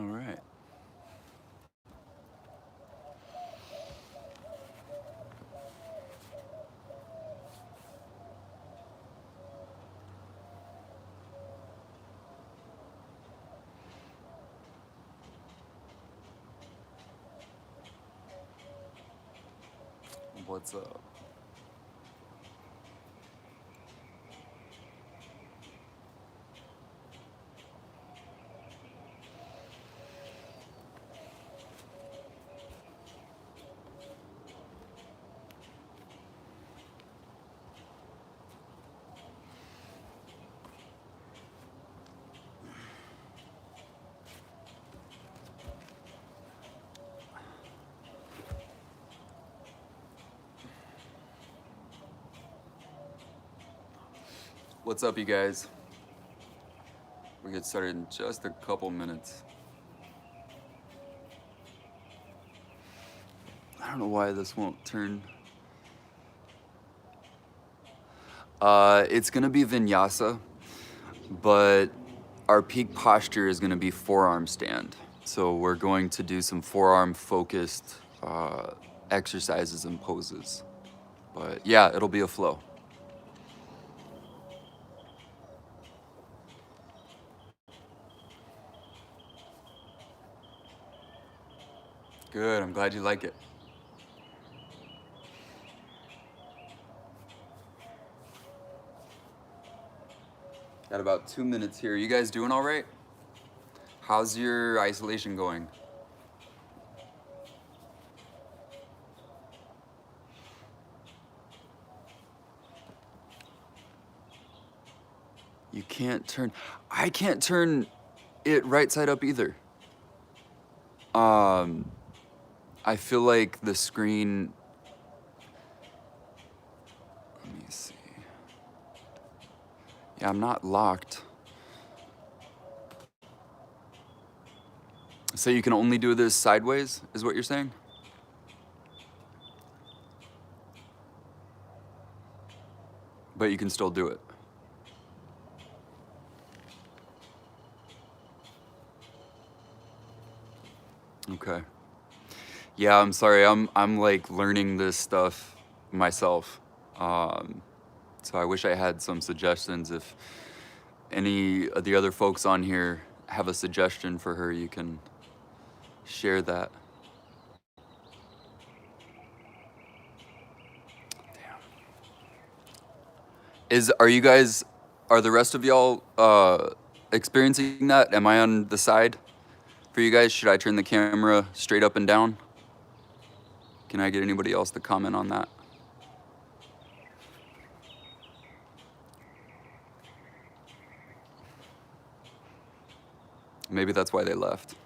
All right. What's up? What's up, you guys? We get started in just a couple minutes. I don't know why this won't turn. It's gonna be vinyasa, but our peak posture is gonna be forearm stand. So we're going to do some forearm focused exercises and poses. But yeah, it'll be a flow. Good, I'm glad you like it. Got about 2 minutes here. You guys doing all right? How's your isolation going? You can't turn, I can't turn it right side up either. I feel like the screen, let me see. Yeah, I'm not locked. So you can only do this sideways, is what you're saying? But you can still do it. Okay. Yeah, I'm sorry. I'm like learning this stuff myself. So I wish I had some suggestions. If any of the other folks on here have a suggestion for her, you can share that. Are the rest of y'all experiencing that? Am I on the side for you guys? Should I turn the camera straight up and down? Can I get anybody else to comment on that? Maybe that's why they left.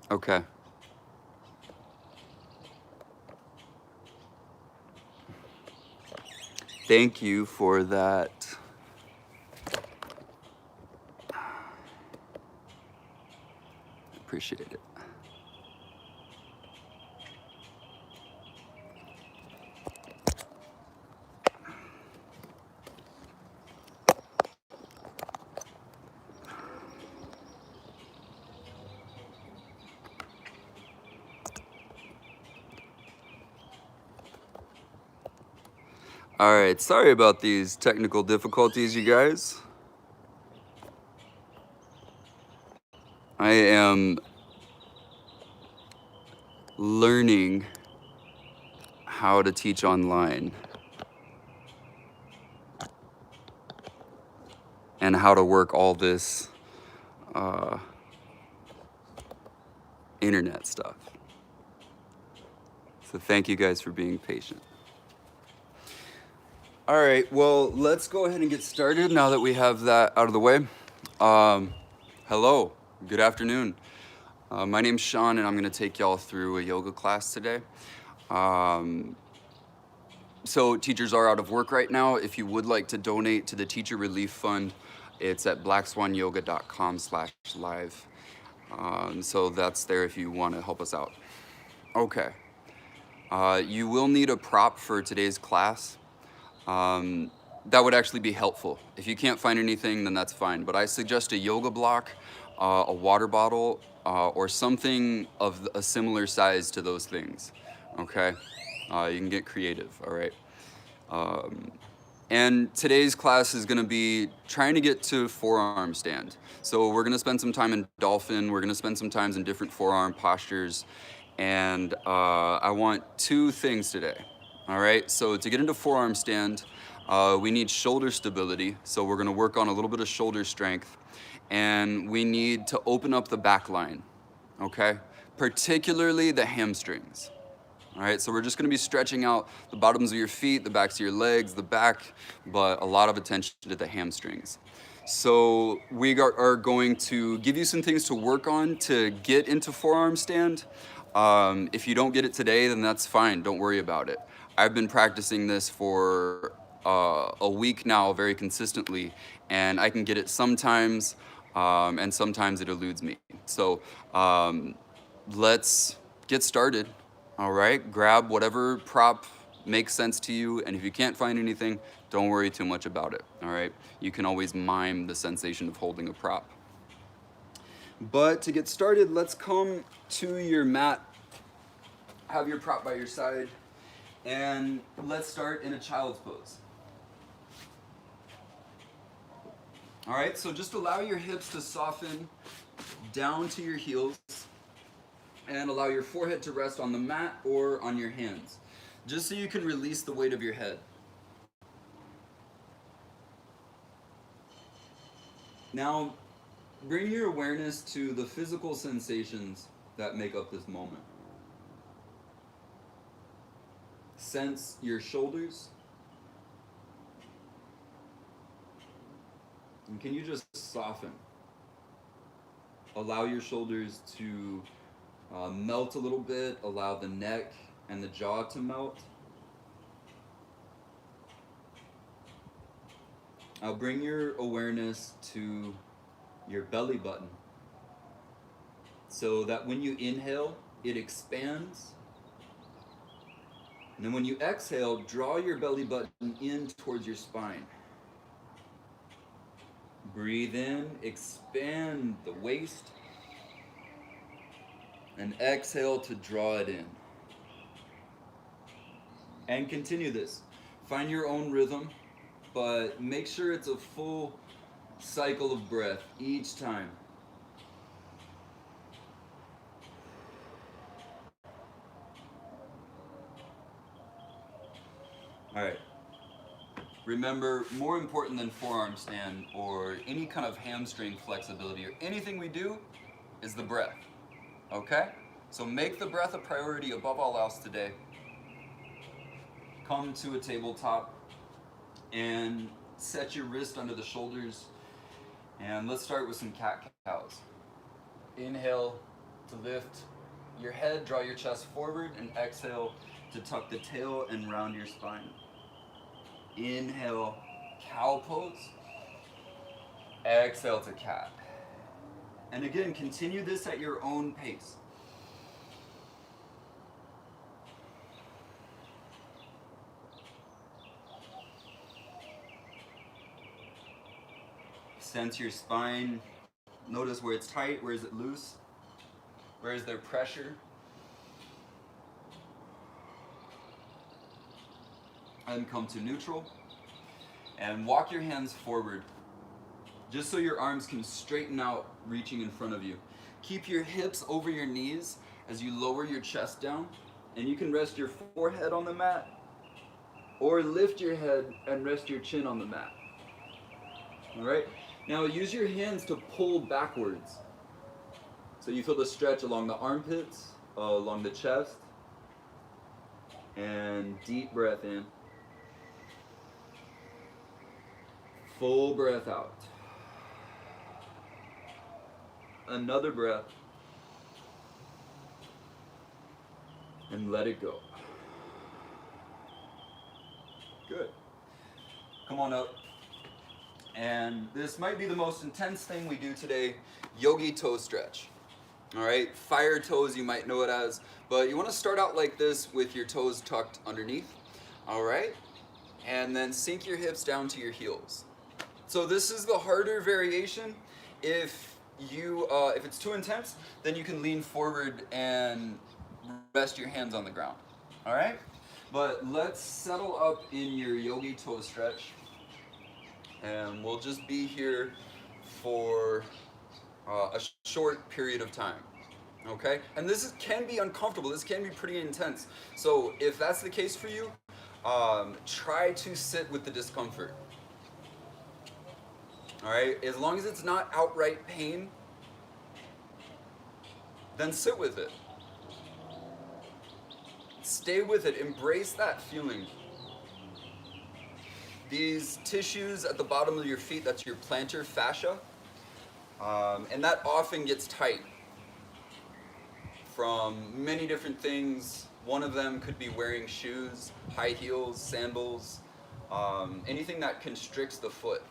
Okay. Thank you for that. Appreciate it. All right, sorry about these technical difficulties, you guys. I am learning how to teach online and how to work all this internet stuff. So thank you guys for being patient. All right, well, let's go ahead and get started now that we have that out of the way. Hello, good afternoon. My name's Sean, and I'm gonna take y'all through a yoga class today. So teachers are out of work right now. If you would like to donate to the Teacher Relief Fund, It's at blackswanyoga.com/live. So that's there if you want to help us out. Okay. You will need a prop for today's class. That would actually be helpful. If you can't find anything, then that's fine. But I suggest a yoga block, a water bottle, or something of a similar size to those things. Okay? You can get creative, all right? And today's class is going to be trying to get to forearm stand. So we're going to spend some time in dolphin. We're going to spend some time in different forearm postures. And I want two things today. All right, so to get into forearm stand, we need shoulder stability. So we're going to work on a little bit of shoulder strength. And we need to open up the back line, okay? Particularly the hamstrings. All right, so we're just gonna be stretching out the bottoms of your feet, the backs of your legs, the back, but a lot of attention to the hamstrings. So we are going to give you some things to work on to get into forearm stand. If you don't get it today, then that's fine, don't worry about it. I've been practicing this for a week now very consistently, and I can get it sometimes, and sometimes it eludes me. So let's get started. All right, grab whatever prop makes sense to you, and if you can't find anything, don't worry too much about it, all right? You can always mime the sensation of holding a prop. But to get started, let's come to your mat, have your prop by your side, and let's start in a child's pose. All right, so just allow your hips to soften down to your heels, and allow your forehead to rest on the mat or on your hands, just so you can release the weight of your head. Now, bring your awareness to the physical sensations that make up this moment. Sense your shoulders. And can you just soften? Allow your shoulders to melt a little bit, allow the neck and the jaw to melt. Now bring your awareness to your belly button so that when you inhale, it expands. And then when you exhale, draw your belly button in towards your spine. Breathe in, expand the waist, and exhale to draw it in. And continue this. Find your own rhythm, but make sure it's a full cycle of breath each time. All right. Remember, more important than forearm stand or any kind of hamstring flexibility or anything we do is the breath. Okay? So make the breath a priority above all else today. Come to a tabletop and set your wrist under the shoulders. And let's start with some cat-cows. Inhale to lift your head, draw your chest forward, and exhale to tuck the tail and round your spine. Inhale, cow pose. Exhale to cat. And again, continue this at your own pace. Sense your spine. Notice where it's tight, where is it loose? Where is there pressure? And come to neutral. And walk your hands forward, just so your arms can straighten out, reaching in front of you. Keep your hips over your knees as you lower your chest down. And you can rest your forehead on the mat, or lift your head and rest your chin on the mat. All right? Now use your hands to pull backwards. So you feel the stretch along the armpits, along the chest. And deep breath in. Full breath out. Another breath. And let it go. Good. Come on up. And this might be the most intense thing we do today, yogi toe stretch. All right, fire toes you might know it as, but you want to start out like this with your toes tucked underneath. All right, and then sink your hips down to your heels. So this is the harder variation. If it's too intense, then you can lean forward and rest your hands on the ground. All right, but let's settle up in your yogi toe stretch, and we'll just be here for a short period of time. Okay, and can be uncomfortable. This can be pretty intense. So if that's the case for you, try to sit with the discomfort. All right, as long as it's not outright pain, then sit with it. Stay with it. Embrace that feeling. These tissues at the bottom of your feet, that's your plantar fascia, and that often gets tight from many different things. One of them could be wearing shoes, high heels, sandals, anything that constricts the foot.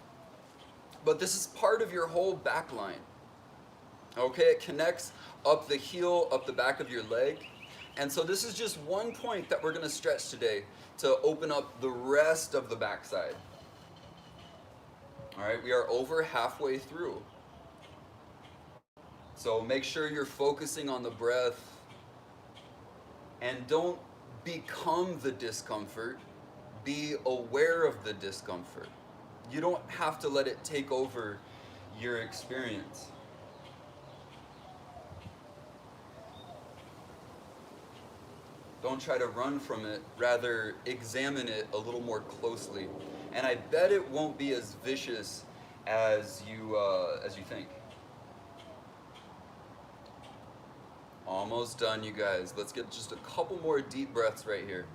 But this is part of your whole back line. Okay, it connects up the heel, up the back of your leg. And so this is just one point that we're going to stretch today to open up the rest of the backside. All right, we are over halfway through. So make sure you're focusing on the breath and don't become the discomfort. Be aware of the discomfort. You don't have to let it take over your experience. Don't try to run from it, rather examine it a little more closely. And I bet it won't be as vicious as you think. Almost done, you guys. Let's get just a couple more deep breaths right here.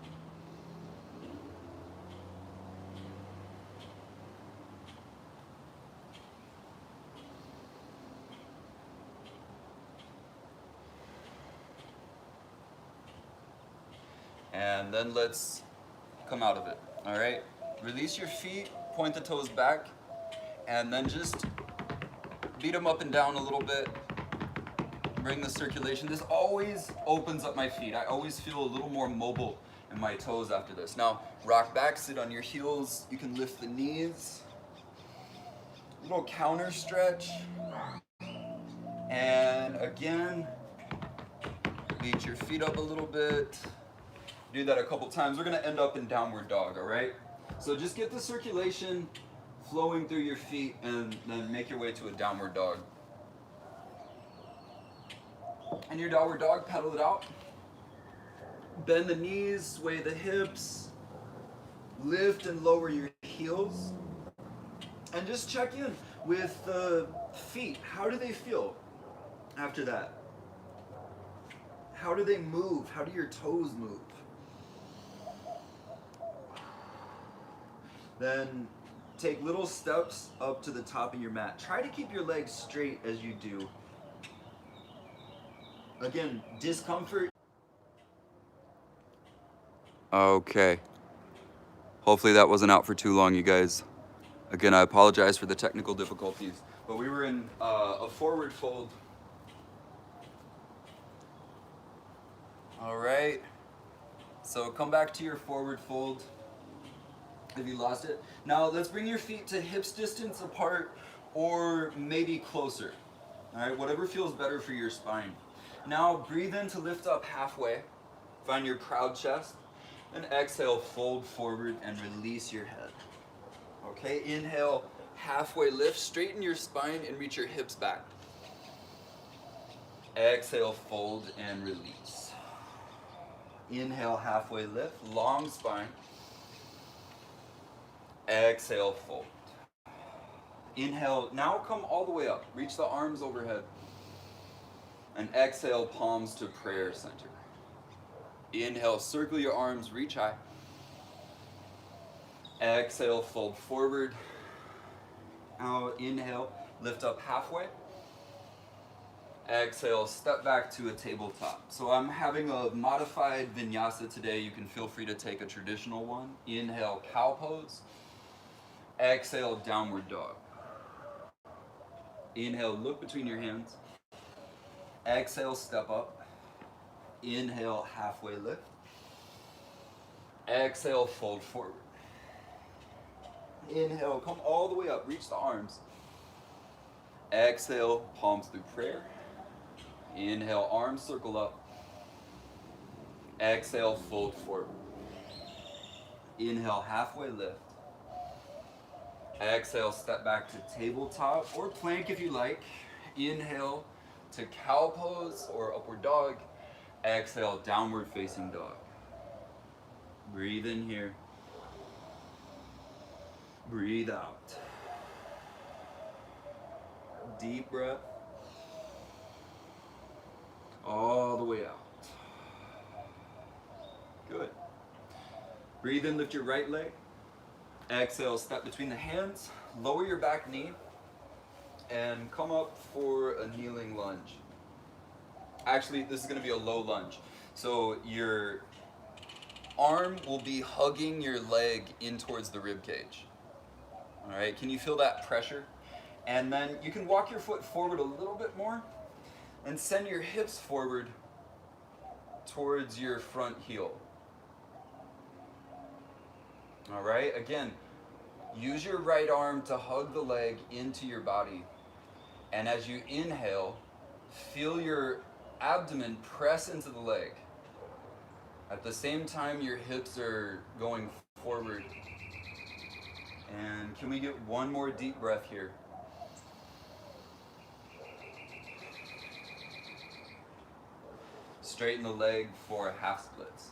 And then let's come out of it, all right? Release your feet, point the toes back, and then just beat them up and down a little bit. Bring the circulation. This always opens up my feet. I always feel a little more mobile in my toes after this. Now, rock back, sit on your heels. You can lift the knees. Little counter stretch. And again, beat your feet up a little bit. Do that a couple times. We're gonna end up in downward dog, all right? So just get the circulation flowing through your feet and then make your way to a downward dog. And your downward dog, pedal it out. Bend the knees, sway the hips, lift and lower your heels. And just check in with the feet. How do they feel after that? How do they move? How do your toes move? Then take little steps up to the top of your mat. Try to keep your legs straight as you do. Again, discomfort. Okay. Hopefully that wasn't out for too long, you guys. Again, I apologize for the technical difficulties, but we were in a forward fold. All right. So come back to your forward fold if you lost it. Now let's bring your feet to hips distance apart or maybe closer. All right, whatever feels better for your spine. Now breathe in to lift up halfway. Find your proud chest. And exhale, fold forward and release your head. Okay, inhale, halfway lift, straighten your spine and reach your hips back. Exhale, fold and release. Inhale, halfway lift, long spine. Exhale, fold. Inhale, now come all the way up. Reach the arms overhead. And exhale, palms to prayer center. Inhale, circle your arms, reach high. Exhale, fold forward. Now inhale, lift up halfway. Exhale, step back to a tabletop. So I'm having a modified vinyasa today. You can feel free to take a traditional one. Inhale, cow pose. Exhale, downward dog. Inhale, look between your hands. Exhale, step up. Inhale, halfway lift. Exhale, fold forward. Inhale, come all the way up, reach the arms. Exhale, palms through prayer. Inhale, arms circle up. Exhale, fold forward. Inhale, halfway lift. Exhale, step back to tabletop or plank if you like. Inhale to cow pose or upward dog. Exhale, downward facing dog. Breathe in here. Breathe out. Deep breath. All the way out. Good. Breathe in, lift your right leg. Exhale, step between the hands. Lower your back knee. And come up for a kneeling lunge. Actually, this is going to be a low lunge. So your arm will be hugging your leg in towards the rib cage. All right, can you feel that pressure? And then you can walk your foot forward a little bit more and send your hips forward towards your front heel. All right, again, use your right arm to hug the leg into your body. And as you inhale, feel your abdomen press into the leg. At the same time, your hips are going forward. And can we get one more deep breath here? Straighten the leg for half splits.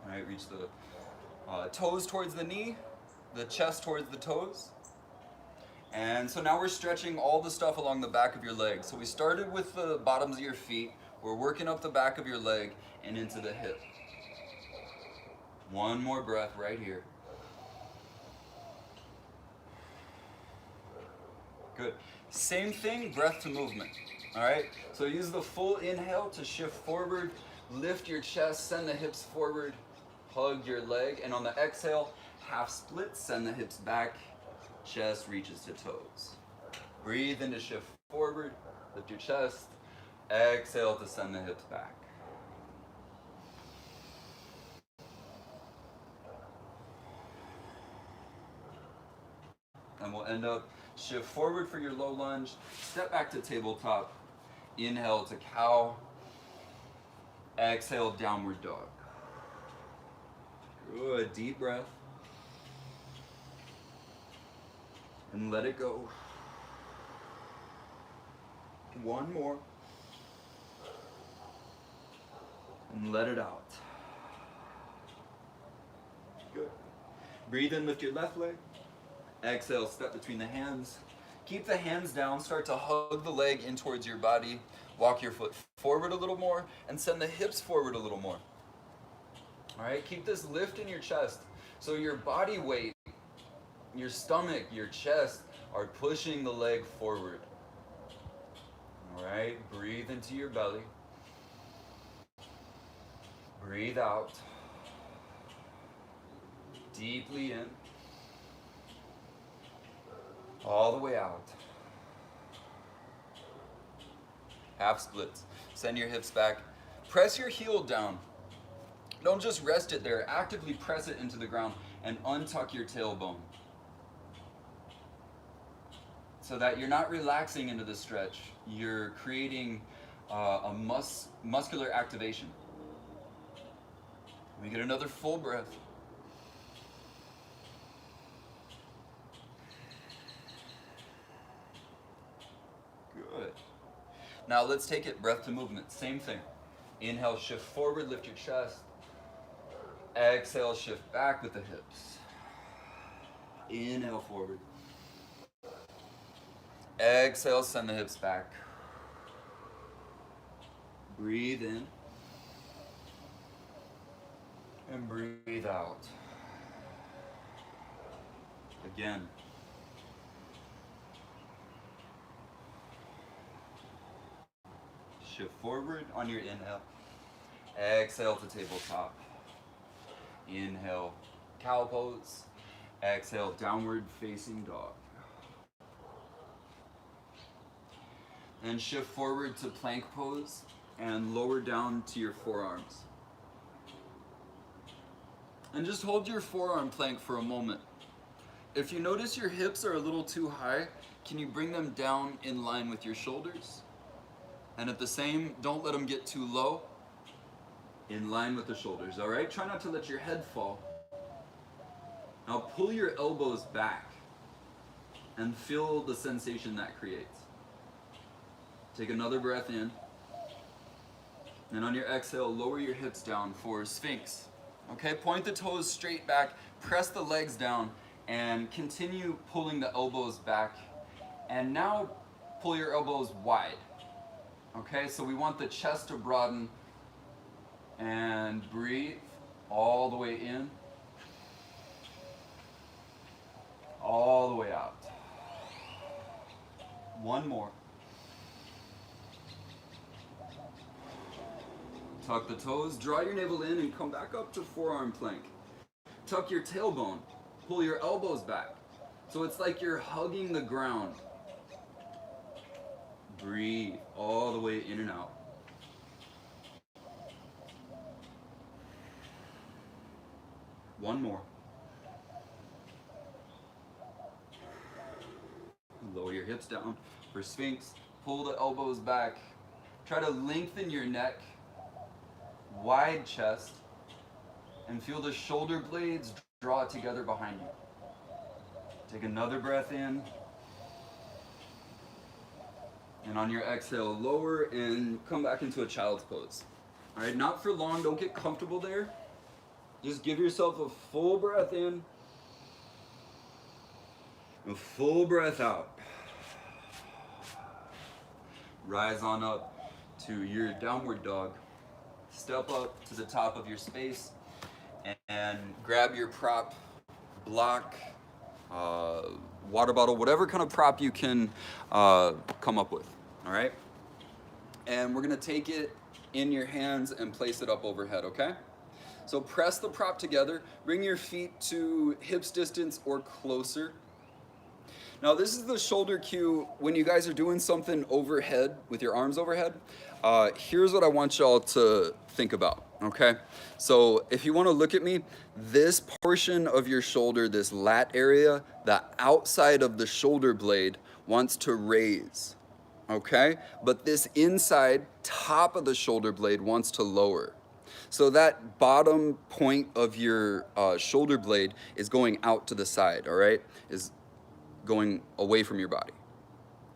All right, reach the toes towards the knee, the chest towards the toes. And so now we're stretching all the stuff along the back of your leg. So we started with the bottoms of your feet. We're working up the back of your leg and into the hip. One more breath right here. Good. Same thing, breath to movement. All right? So use the full inhale to shift forward, lift your chest, send the hips forward, hug your leg, and on the exhale, half split, send the hips back, chest reaches to toes. Breathe in to shift forward, lift your chest, exhale to send the hips back. And we'll end up shift forward for your low lunge, step back to tabletop, inhale to cow, exhale downward dog. Good, deep breath. And let it go. One more. And let it out. Good. Breathe in, lift your left leg. Exhale, step between the hands. Keep the hands down, start to hug the leg in towards your body. Walk your foot forward a little more and send the hips forward a little more. All right, keep this lift in your chest. So your body weight, your stomach, your chest are pushing the leg forward. All right, breathe into your belly. Breathe out. Deeply in. All the way out. Half splits. Send your hips back. Press your heel down. Don't just rest it there. Actively press it into the ground and untuck your tailbone. So that you're not relaxing into the stretch. You're creating a muscular activation. We get another full breath. Good. Now let's take it breath to movement. Same thing. Inhale, shift forward, lift your chest. Exhale, shift back with the hips. Inhale forward. Exhale, send the hips back. Breathe in. And breathe out. Again. Shift forward on your inhale. Exhale to tabletop. Inhale, cow pose. Exhale, downward facing dog. Then shift forward to plank pose and lower down to your forearms. And just hold your forearm plank for a moment. If you notice your hips are a little too high, can you bring them down in line with your shoulders? And at the same, don't let them get too low, in line with the shoulders, all right? Try not to let your head fall. Now pull your elbows back and feel the sensation that creates. Take another breath in. And on your exhale, lower your hips down for Sphinx. Okay, point the toes straight back, press the legs down, and continue pulling the elbows back. And now pull your elbows wide. Okay, so we want the chest to broaden. And breathe all the way in, all the way out. One more. Tuck the toes, draw your navel in and come back up to forearm plank. Tuck your tailbone, pull your elbows back. So it's like you're hugging the ground. Breathe all the way in and out. One more. Lower your hips down for Sphinx. Pull the elbows back. Try to lengthen your neck. Wide chest. And feel the shoulder blades draw together behind you. Take another breath in. And on your exhale, lower and come back into a child's pose. All right, not for long. Don't get comfortable there. Just give yourself a full breath in, a full breath out. Rise on up to your downward dog. Step up to the top of your space and grab your prop, block, water bottle, whatever kind of prop you can come up with, all right? And we're gonna take it in your hands and place it up overhead, okay? So press the prop together, bring your feet to hips distance or closer. Now this is the shoulder cue when you guys are doing something overhead with your arms overhead. Here's what I want y'all to think about, okay? So if you wanna look at me, this portion of your shoulder, this lat area, the outside of the shoulder blade wants to raise, okay? But this inside top of the shoulder blade wants to lower. So that bottom point of your shoulder blade is going out to the side, all right? Is going away from your body.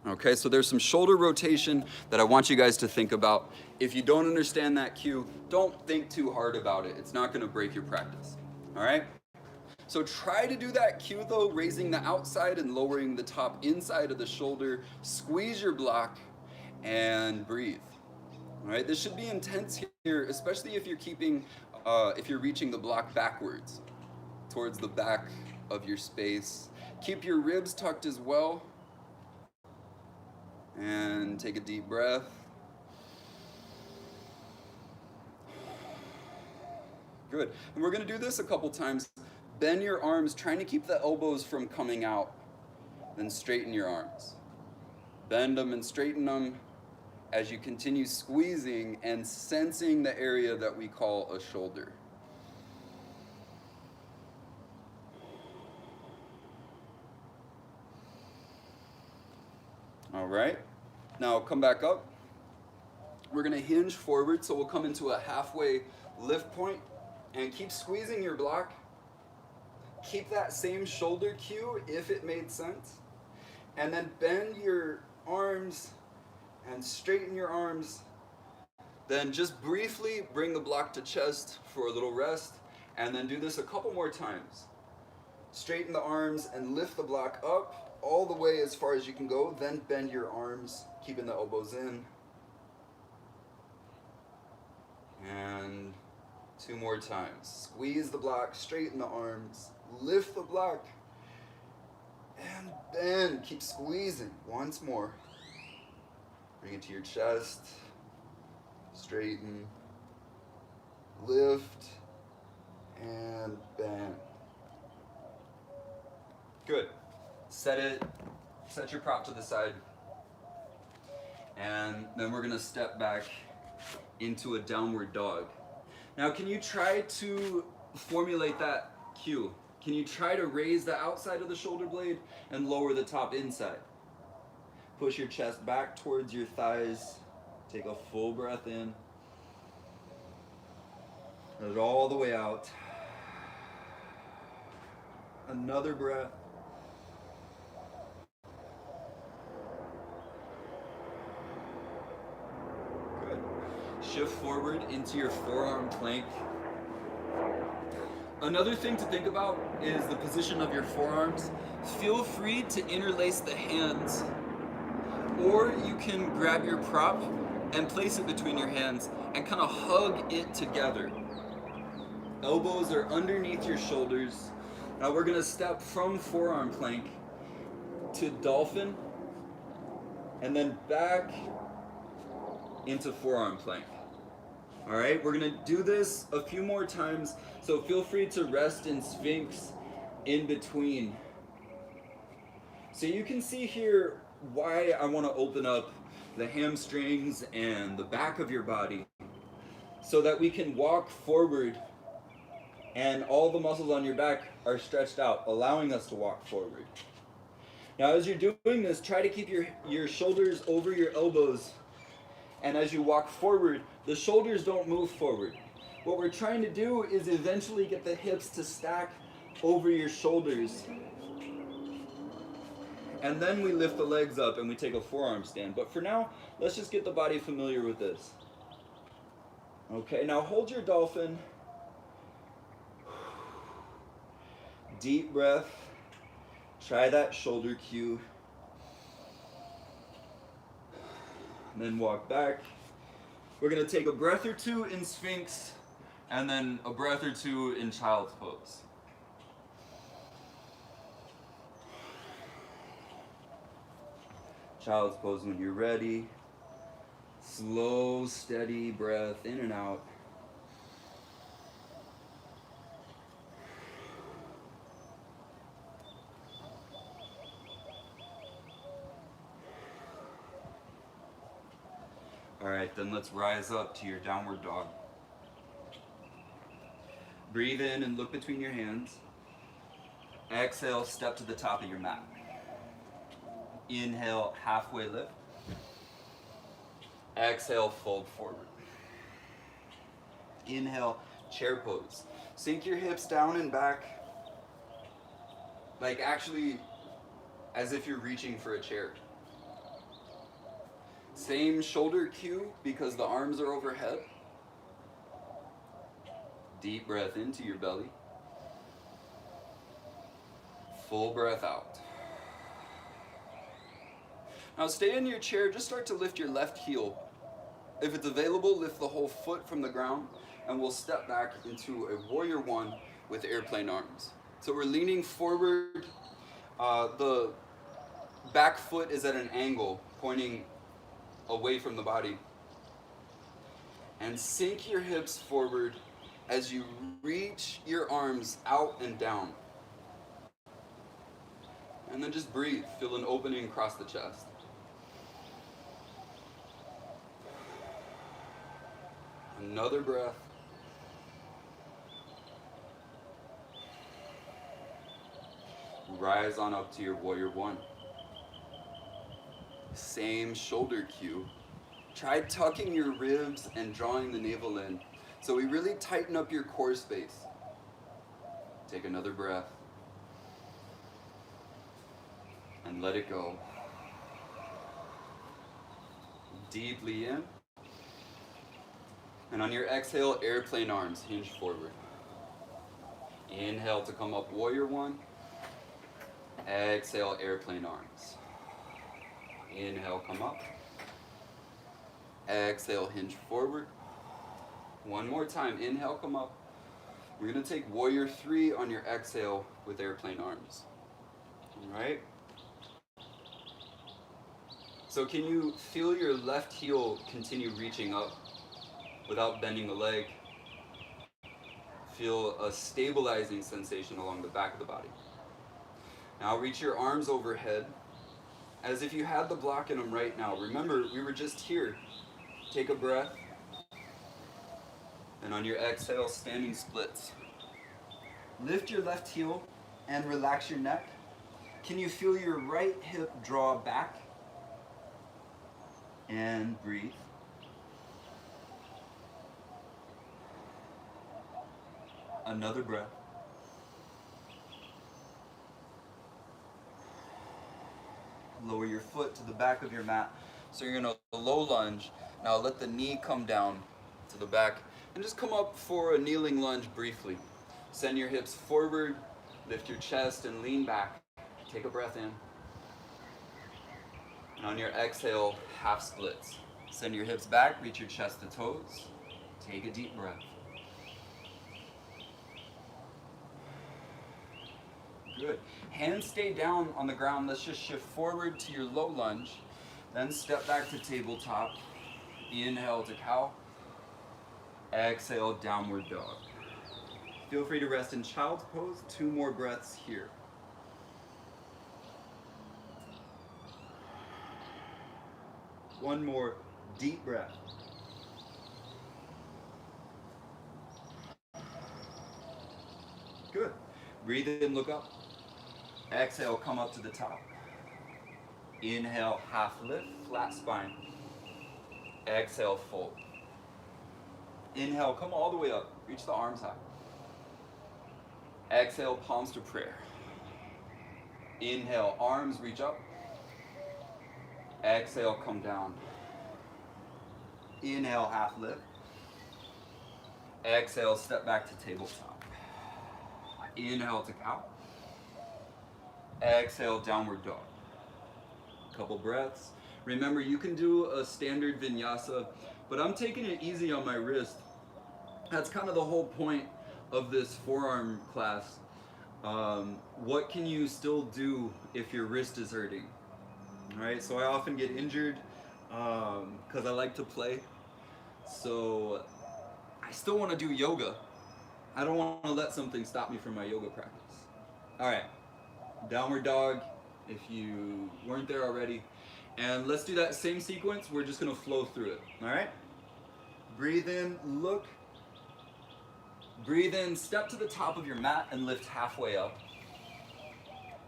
Okay, so there's some shoulder rotation that I want you guys to think about. If you don't understand that cue, don't think too hard about it. It's not gonna break your practice, all right? So try to do that cue though, raising the outside and lowering the top inside of the shoulder. Squeeze your block and breathe. All right, this should be intense here, especially if you're if you're reaching the block backwards, towards the back of your space. Keep your ribs tucked as well. And take a deep breath. Good, and we're gonna do this a couple times. Bend your arms, trying to keep the elbows from coming out. Then straighten your arms. Bend them and straighten them as you continue squeezing and sensing the area that we call a shoulder. All right, now come back up. We're gonna hinge forward, so we'll come into a halfway lift point and keep squeezing your block. Keep that same shoulder cue if it made sense. And then bend your arms and straighten your arms. Then just briefly bring the block to chest for a little rest, and then do this a couple more times. Straighten the arms and lift the block up all the way as far as you can go, then bend your arms, keeping the elbows in. And two more times. Squeeze the block, straighten the arms, lift the block, and bend. Keep squeezing. Once more. Bring it to your chest, straighten, lift, and bend. Good. Set your prop to the side. And then we're gonna step back into a downward dog. Now, can you try to formulate that cue? Can you try to raise the outside of the shoulder blade and lower the top inside? Push your chest back towards your thighs. Take a full breath in. Let it all the way out. Another breath. Good. Shift forward into your forearm plank. Another thing to think about is the position of your forearms. Feel free to interlace the hands, or you can grab your prop and place it between your hands and kind of hug it together. Elbows are underneath your shoulders. Now we're gonna step from forearm plank to dolphin and then back into forearm plank. All right, we're gonna do this a few more times, so feel free to rest in Sphinx in between. So you can see here why I wanna open up the hamstrings and the back of your body so that we can walk forward and all the muscles on your back are stretched out, allowing us to walk forward. Now as you're doing this, try to keep your shoulders over your elbows, and as you walk forward, the shoulders don't move forward. What we're trying to do is eventually get the hips to stack over your shoulders. And then we lift the legs up and we take a forearm stand. But for now, let's just get the body familiar with this. Okay, now hold your dolphin. Deep breath. Try that shoulder cue. And then walk back. We're gonna take a breath or two in Sphinx and then a breath or two in Child's Pose. Child's Pose when you're ready. Slow, steady breath in and out. All right, then let's rise up to your downward dog. Breathe in and look between your hands. Exhale, step to the top of your mat. Inhale, halfway lift. Exhale, fold forward. Inhale, chair pose. Sink your hips down and back, like actually as if you're reaching for a chair. Same shoulder cue because the arms are overhead. Deep breath into your belly. Full breath out. Now stay in your chair, just start to lift your left heel. If it's available, lift the whole foot from the ground, and we'll step back into a warrior one with airplane arms. So we're leaning forward, the back foot is at an angle, pointing away from the body. And sink your hips forward as you reach your arms out and down. And then just breathe, feel an opening across the chest. Another breath. Rise on up to your warrior one. Same shoulder cue. Try tucking your ribs and drawing the navel in. So we really tighten up your core space. Take another breath. And let it go. Deeply in. And on your exhale, airplane arms, hinge forward. Inhale to come up, warrior one. Exhale, airplane arms. Inhale, come up. Exhale, hinge forward. One more time, inhale, come up. We're gonna take warrior three on your exhale with airplane arms. All right? So can you feel your left heel continue reaching up without bending the leg? Feel a stabilizing sensation along the back of the body. Now reach your arms overhead as if you had the block in them right now. Remember, we were just here. Take a breath. And on your exhale, standing splits. Lift your left heel and relax your neck. Can you feel your right hip draw back? And breathe. Another breath. Lower your foot to the back of your mat. So you're gonna low lunge. Now let the knee come down to the back and just come up for a kneeling lunge briefly. Send your hips forward, lift your chest and lean back. Take a breath in. And on your exhale, half splits. Send your hips back, reach your chest to toes. Take a deep breath. Good. Hands stay down on the ground. Let's just shift forward to your low lunge. Then step back to tabletop. Inhale to cow. Exhale, downward dog. Feel free to rest in child's pose. 2 more breaths here. One more deep breath. Good. Breathe in, look up. Exhale, come up to the top. Inhale, half lift, flat spine. Exhale, fold. Inhale, come all the way up. Reach the arms high. Exhale, palms to prayer. Inhale, arms reach up. Exhale, come down. Inhale, half lift. Exhale, step back to tabletop. Inhale to cow. Exhale, downward dog. Couple breaths. Remember, you can do a standard vinyasa, but I'm taking it easy on my wrist. That's kind of the whole point of this forearm class. What can you still do if your wrist is hurting? All right, so I often get injured because I like to play. So I still want to do yoga. I don't want to let something stop me from my yoga practice. All right, downward dog if you weren't there already. And let's do that same sequence. We're just going to flow through it. All right? Breathe in, look. Breathe in, step to the top of your mat and lift halfway up.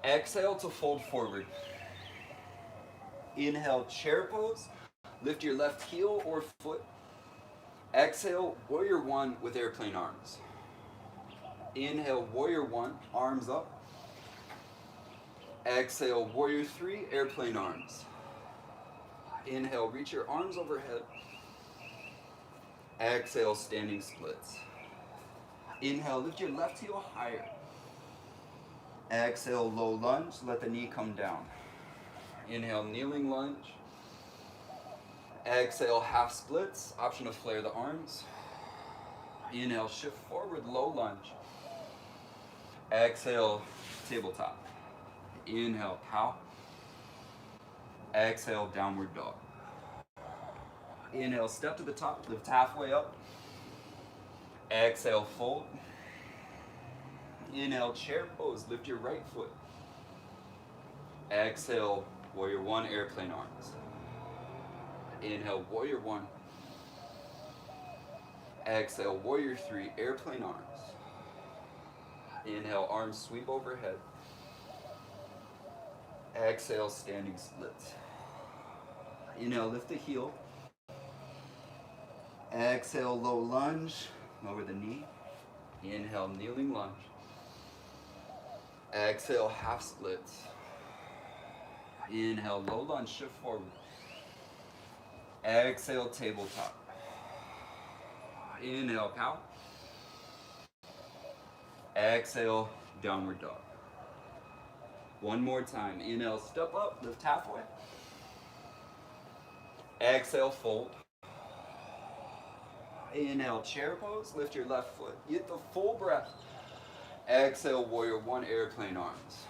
Exhale to fold forward. Inhale, chair pose. Lift your left heel or foot. Exhale, warrior one with airplane arms. Inhale, warrior one, arms up. Exhale, warrior three, airplane arms. Inhale, reach your arms overhead. Exhale, standing splits. Inhale, lift your left heel higher. Exhale, low lunge, let the knee come down. Inhale, kneeling lunge. Exhale, half splits, option to flare the arms. Inhale, shift forward, low lunge. Exhale, tabletop. Inhale, cow. Exhale, downward dog. Inhale, step to the top, lift halfway up. Exhale, fold. Inhale, chair pose, lift your right foot. Exhale, warrior one, airplane arms. Inhale, warrior one. Exhale, warrior three, airplane arms. Inhale, arms sweep overhead. Exhale, standing splits. Inhale, lift the heel. Exhale, low lunge, lower the knee. Inhale, kneeling lunge. Exhale, half splits. Inhale, low lunge, shift forward. Exhale, tabletop. Inhale, cow. Exhale, downward dog. One more time. Inhale, step up, lift halfway. Exhale, fold. Inhale, chair pose, lift your left foot. Get the full breath. Exhale, warrior one, airplane arms.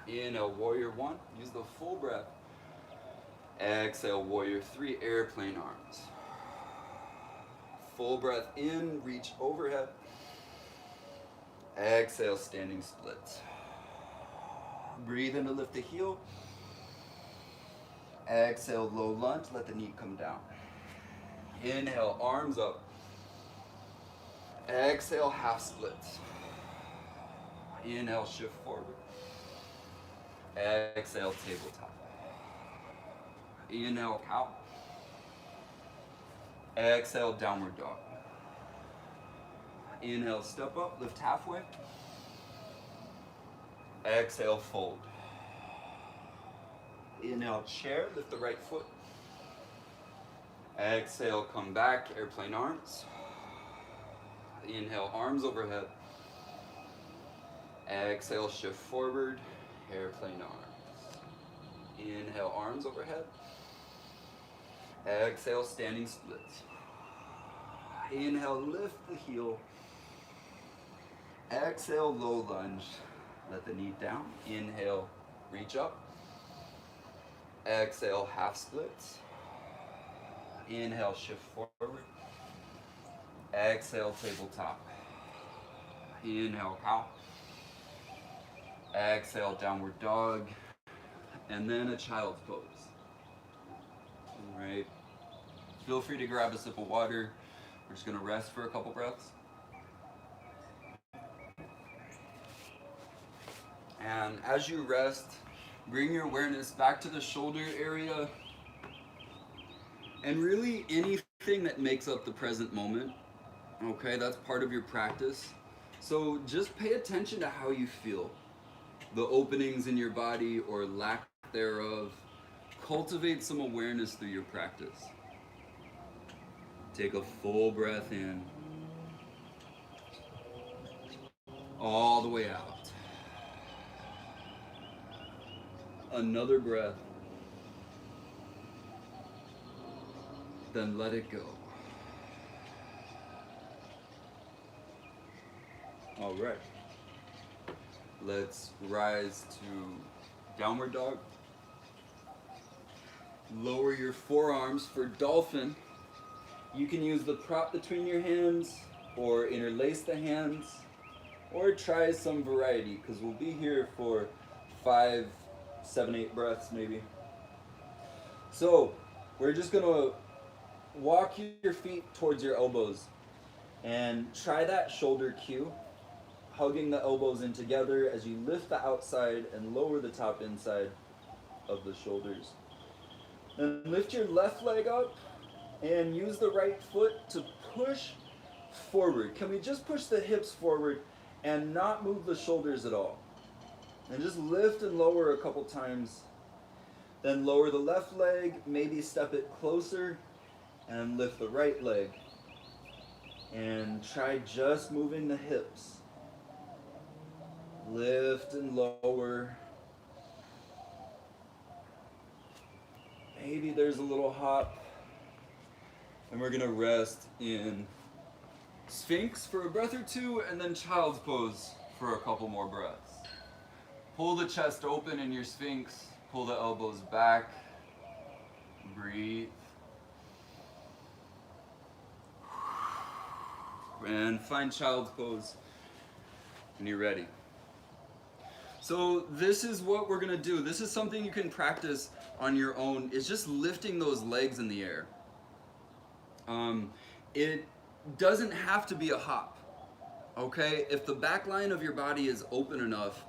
Inhale, warrior one, use the full breath. Exhale, warrior three, airplane arms. Full breath in, reach overhead. Exhale, standing splits. Breathe in to lift the heel. Exhale, low lunge, let the knee come down. Inhale, arms up. Exhale, half splits. Inhale, shift forward. Exhale, tabletop. Inhale, cow. Exhale, downward dog. Inhale, step up, lift halfway. Exhale, fold. Inhale, chair, lift the right foot. Exhale, come back, airplane arms. Inhale, arms overhead. Exhale, shift forward, airplane arms. Inhale, arms overhead. Exhale, standing splits. Inhale, lift the heel. Exhale, low lunge. Let the knee down. Inhale, reach up. Exhale, half splits. Inhale, shift forward. Exhale, tabletop. Inhale, cow. Exhale, downward dog. And then a child's pose. All right. Feel free to grab a sip of water. We're just going to rest for a couple breaths. And as you rest, bring your awareness back to the shoulder area and really anything that makes up the present moment. Okay, that's part of your practice. So just pay attention to how you feel. The openings in your body or lack thereof. Cultivate some awareness through your practice. Take a full breath in. All the way out. Another breath. Then let it go. All right. Let's rise to downward dog. Lower your forearms for dolphin. You can use the prop between your hands or interlace the hands or try some variety because we'll be here for 5, 7, 8 breaths maybe. So we're just going to walk your feet towards your elbows and try that shoulder cue, hugging the elbows in together as you lift the outside and lower the top inside of the shoulders. Then lift your left leg up and use the right foot to push forward. Can we just push the hips forward and not move the shoulders at all? And just lift and lower a couple times. Then lower the left leg, maybe step it closer, and lift the right leg. And try just moving the hips. Lift and lower. Maybe there's a little hop. And we're gonna rest in Sphinx for a breath or two, and then Child's Pose for a couple more breaths. Pull the chest open in your Sphinx. Pull the elbows back. Breathe. And find Child's Pose when you're ready. So this is what we're gonna do. This is something you can practice on your own. It's just lifting those legs in the air. It doesn't have to be a hop, okay? If the back line of your body is open enough,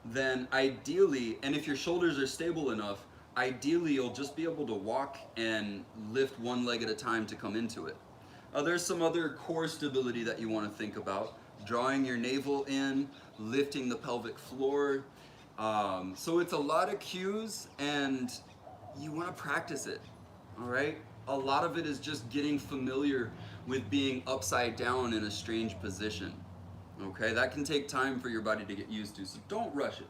then ideally, and if your shoulders are stable enough, ideally you'll just be able to walk and lift one leg at a time to come into it. There's some other core stability that you want to think about. Drawing your navel in, lifting the pelvic floor. So it's a lot of cues and you want to practice it, all right? A lot of it is just getting familiar with being upside down in a strange position, okay? That can take time for your body to get used to, so don't rush it.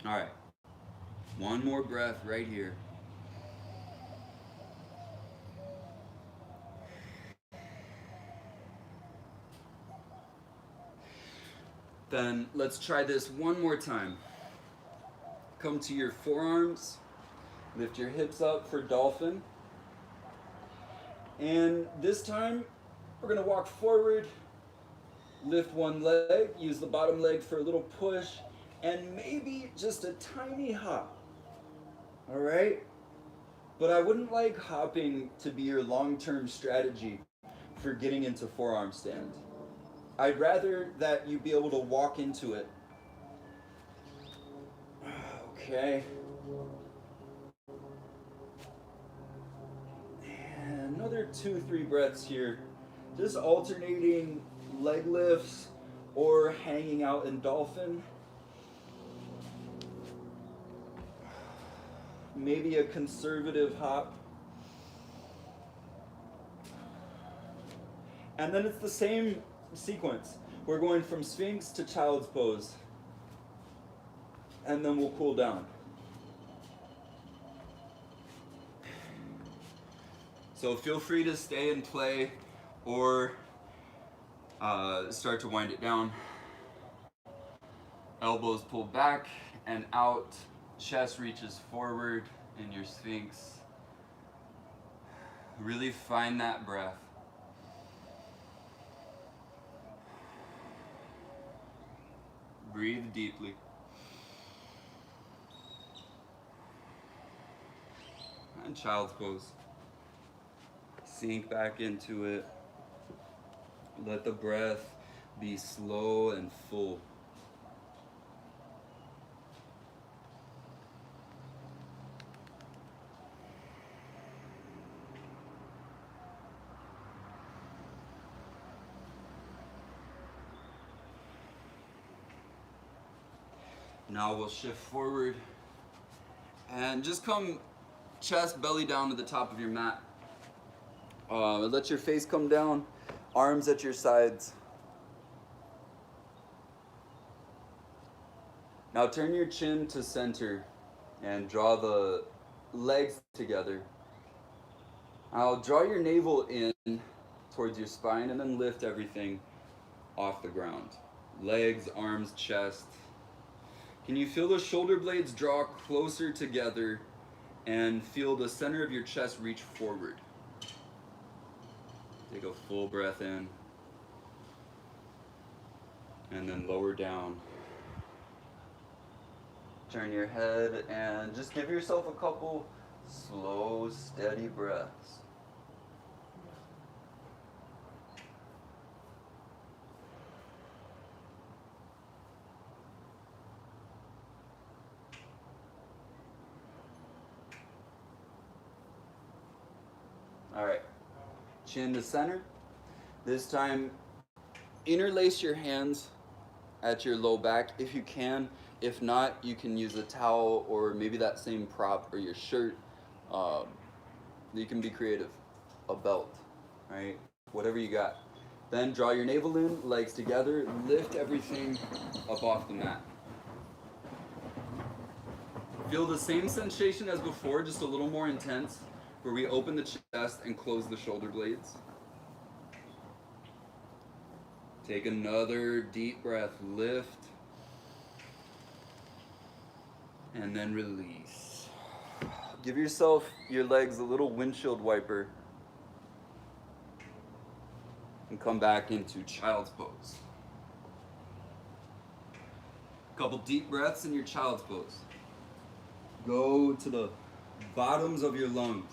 All right, one more breath right here. Then let's try this one more time. Come to your forearms, lift your hips up for dolphin. And this time, we're gonna walk forward, lift one leg, use the bottom leg for a little push, and maybe just a tiny hop. All right? But I wouldn't like hopping to be your long-term strategy for getting into forearm stand. I'd rather that you be able to walk into it. Okay. And another 2, 3 breaths here. Just alternating leg lifts or hanging out in dolphin. Maybe a conservative hop. And then it's the same sequence. We're going from Sphinx to Child's Pose. And then we'll cool down. So feel free to stay and play or start to wind it down. Elbows pulled back and out. Chest reaches forward in your Sphinx. Really find that breath. Breathe deeply. And Child's Pose. Sink back into it. Let the breath be slow and full. Now we'll shift forward and just come chest, belly down to the top of your mat. Let your face come down, arms at your sides. Now turn your chin to center and draw the legs together. Now draw your navel in towards your spine and then lift everything off the ground. Legs, arms, chest. Can you feel the shoulder blades draw closer together and feel the center of your chest reach forward? Take a full breath in and then lower down. Turn your head and just give yourself a couple slow, steady breaths. All right, chin to center. This time, interlace your hands at your low back if you can. If not, you can use a towel or maybe that same prop or your shirt. You can be creative. A belt, right? Whatever you got. Then draw your navel in, legs together, lift everything up off the mat. Feel the same sensation as before, just a little more intense, where we open the chest and close the shoulder blades. Take another deep breath, lift, and then release. Give yourself, your legs, a little windshield wiper. And come back into Child's Pose. A couple deep breaths in your Child's Pose. Go to the bottoms of your lungs.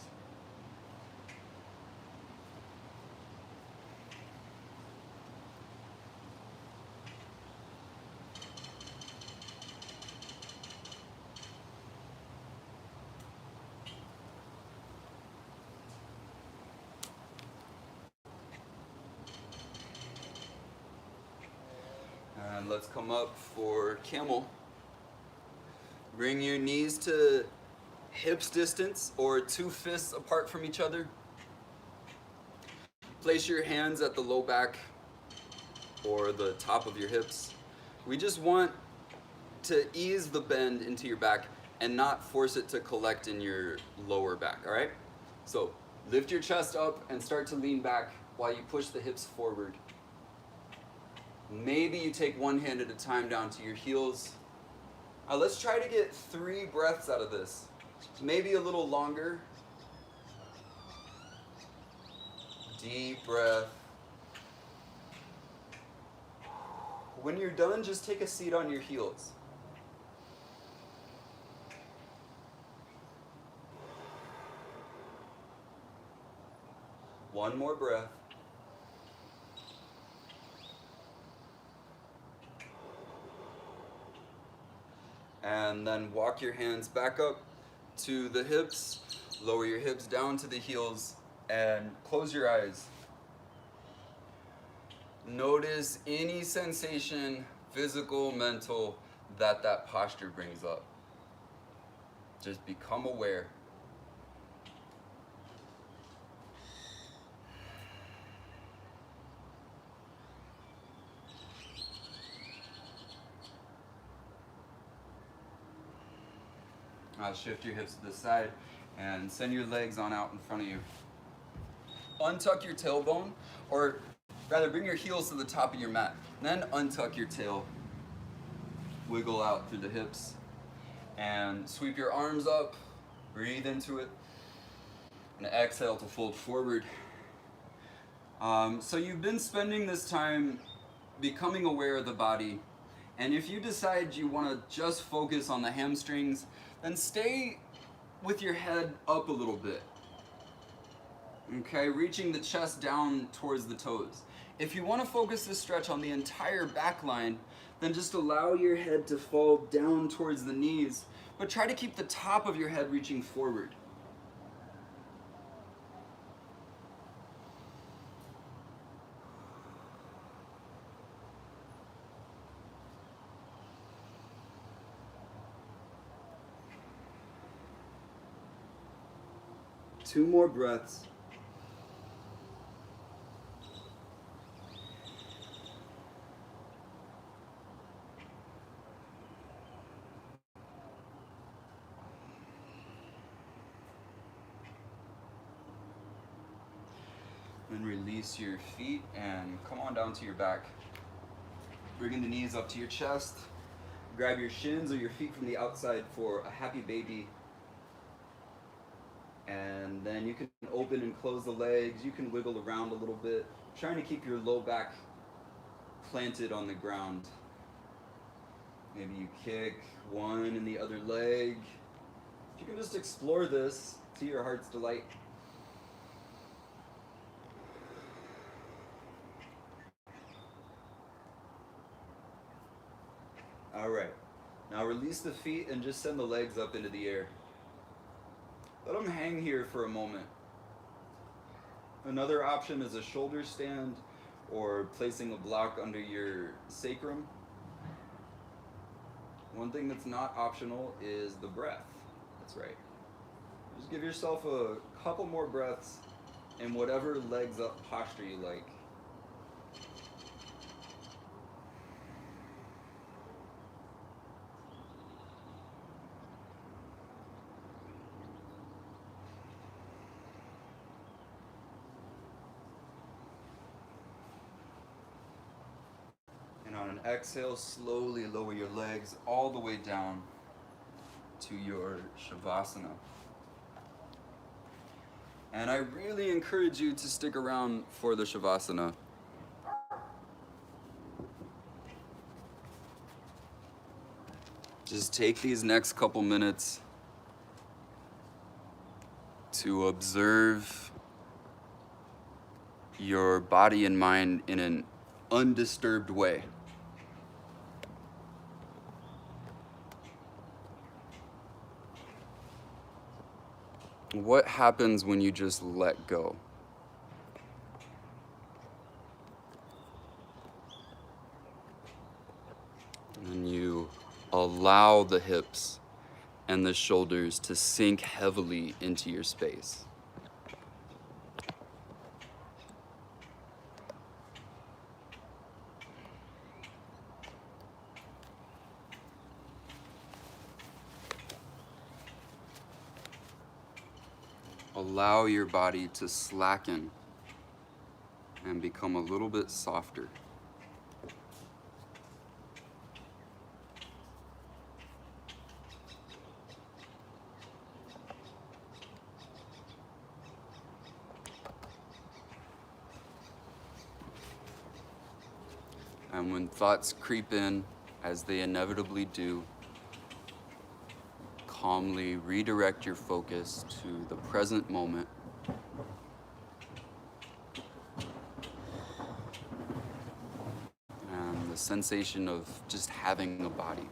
And let's come up for camel. Bring your knees to hips distance or 2 fists apart from each other. Place your hands at the low back or the top of your hips. We just want to ease the bend into your back and not force it to collect in your lower back, all right? So lift your chest up and start to lean back while you push the hips forward. Maybe you take one hand at a time down to your heels. Let's try to get 3 breaths out of this. Maybe a little longer. Deep breath. When you're done, just take a seat on your heels. One more breath. And then walk your hands back up to the hips, lower your hips down to the heels, and close your eyes. Notice any sensation, physical, mental, that posture brings up. Just become aware. Shift your hips to the side and send your legs on out in front of you. Untuck your tailbone, or rather bring your heels to the top of your mat. Then untuck your tail. Wiggle out through the hips. And sweep your arms up. Breathe into it. And exhale to fold forward. So you've been spending this time becoming aware of the body. And if you decide you want to just focus on the hamstrings, then stay with your head up a little bit. Okay, reaching the chest down towards the toes. If you want to focus this stretch on the entire back line, then just allow your head to fall down towards the knees, but try to keep the top of your head reaching forward. Two more breaths. Then release your feet and come on down to your back. Bringing the knees up to your chest. Grab your shins or your feet from the outside for a happy baby. And then you can open and close the legs. You can wiggle around a little bit, trying to keep your low back planted on the ground. Maybe you kick one and the other leg. You can just explore this to your heart's delight. All right. Now release the feet and just send the legs up into the air. Let them hang here for a moment. Another option is a shoulder stand or placing a block under your sacrum. One thing that's not optional is the breath. That's right. Just give yourself a couple more breaths in whatever legs up posture you like. And on an exhale, slowly lower your legs all the way down to your Shavasana. And I really encourage you to stick around for the Shavasana. Just take these next couple minutes to observe your body and mind in an undisturbed way. What happens when you just let go? And you allow the hips and the shoulders to sink heavily into your space. Allow your body to slacken and become a little bit softer. And when thoughts creep in, as they inevitably do, calmly redirect your focus to the present moment. sensation of just having a body.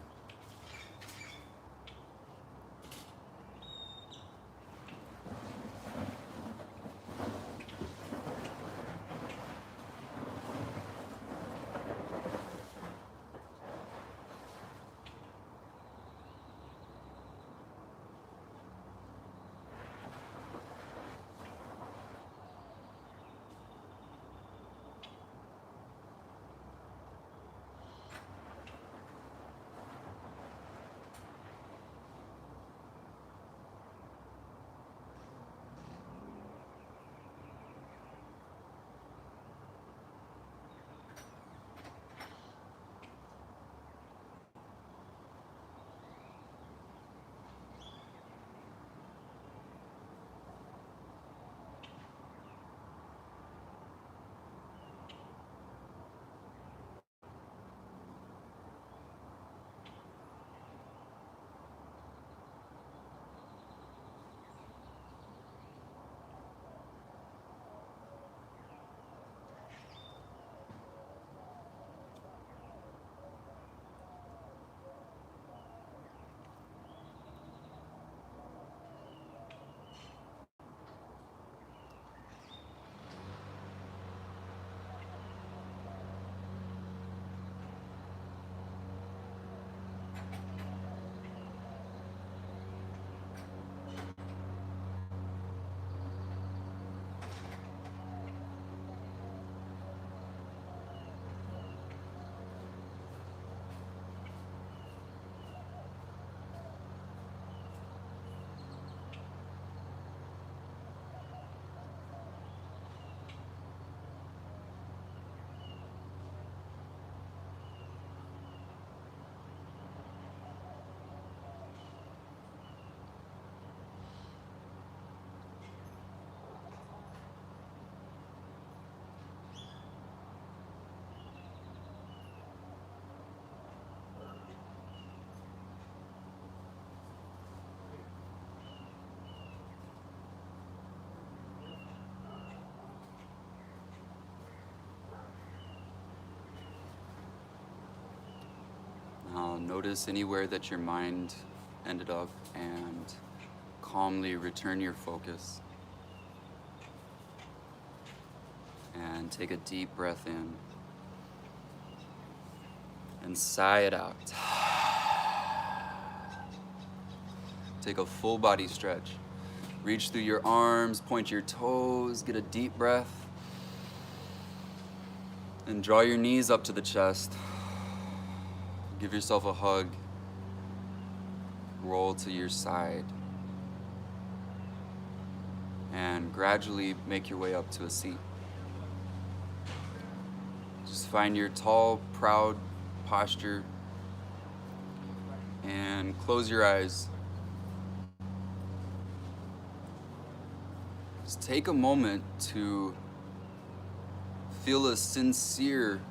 Notice anywhere that your mind ended up and calmly return your focus. And take a deep breath in and sigh it out. Take a full body stretch. Reach through your arms, point your toes, get a deep breath. And draw your knees up to the chest. Give yourself a hug. Roll to your side. And gradually make your way up to a seat. Just find your tall, proud posture and close your eyes. Just take a moment to feel a sincere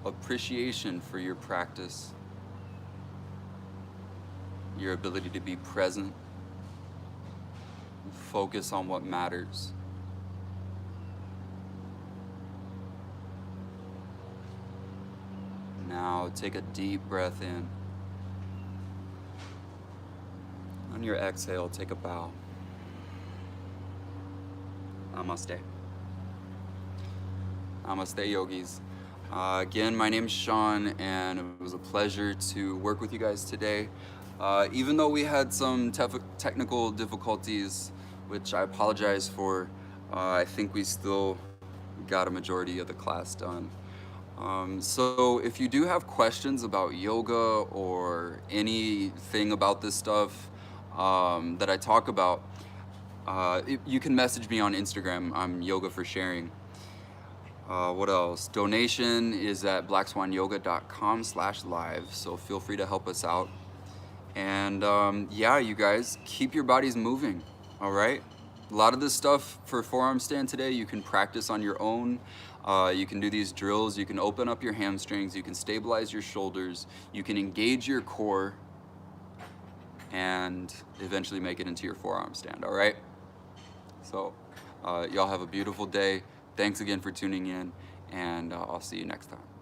appreciation for your practice, your ability to be present, focus on what matters. Now take a deep breath in. On your exhale, take a bow. Namaste. Namaste, yogis. Again, my name's Sean, and it was a pleasure to work with you guys today. Even though we had some technical difficulties, which I apologize for, I think we still got a majority of the class done. So if you do have questions about yoga or anything about this stuff that I talk about, you can message me on Instagram. I'm Yoga for Sharing. What else? Donation is at blackswanyoga.com/live, so feel free to help us out. And yeah, you guys, keep your bodies moving, all right? A lot of this stuff for forearm stand today, you can practice on your own. You can do these drills, you can open up your hamstrings, you can stabilize your shoulders, you can engage your core, and eventually make it into your forearm stand, all right? So y'all have a beautiful day. Thanks again for tuning in, and I'll see you next time.